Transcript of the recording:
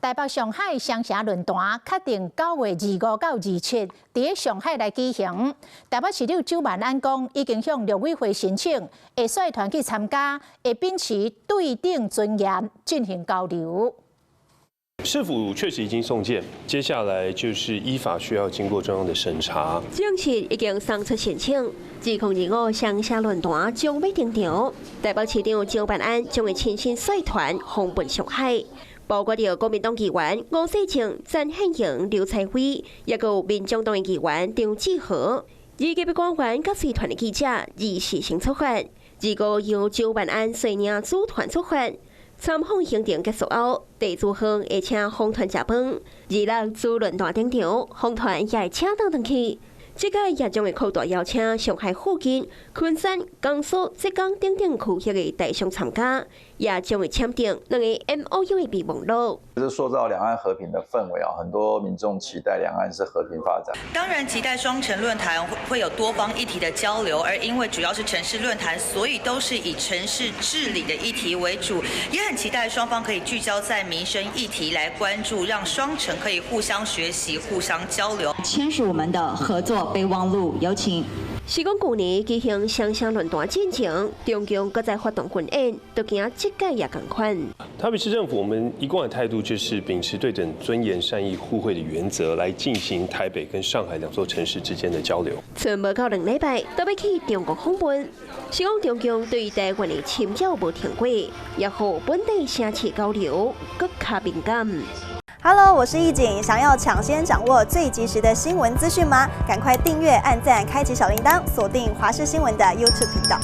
台北上海双城论坛确定9月25到27伫上海来举行。台北市长周万安讲，已经向陆委会申请，会率团去参加，会秉持对等尊严进行交流。 市府确实已经送件，接下来就是依法需要经过中央的审查。正式已经送出申请，2025双城论坛将要登场。台北市长周万安将会亲身率团访问上海，包括着国民党议员吴世清、詹宪营、刘彩辉，也有民众党的议员张志和，以及官员甲随团的记者以时先出发，25由周万安率领组团出发。 参访行程结束后，第2项会请访团食饭，26主论坛登场，访团也会请到登去。这个也将会扩大邀请上海附近、昆山、江苏、浙江等等区域的大商参加，也将会签订2个 MOU 的备忘录。就是塑造两岸和平的氛围啊，很多民众期待两岸是和平发展。当然，期待双城论坛会有多方议题的交流，而因为主要是城市论坛，所以都是以城市治理的议题为主，也很期待双方可以聚焦在民生议题来关注，让双城可以互相学习、互相交流，签署我们的合作备忘录，有请。 是讲去年举行双城论坛进程，中共搁在发动军演，都惊这届也同款。台北市政府我们一贯的态度就是秉持对等、尊严、善意、互惠的原则，来进行台北跟上海2座城市之间的交流。剩无到2礼拜，都要去中国访问，是讲中共对台湾的侵扰无停过，也和本地城市交流更加敏感。 Hello， 我是易景，想要抢先掌握最及时的新闻资讯吗？赶快订阅、按赞、开启小铃铛，锁定华视新闻的 YouTube 频道。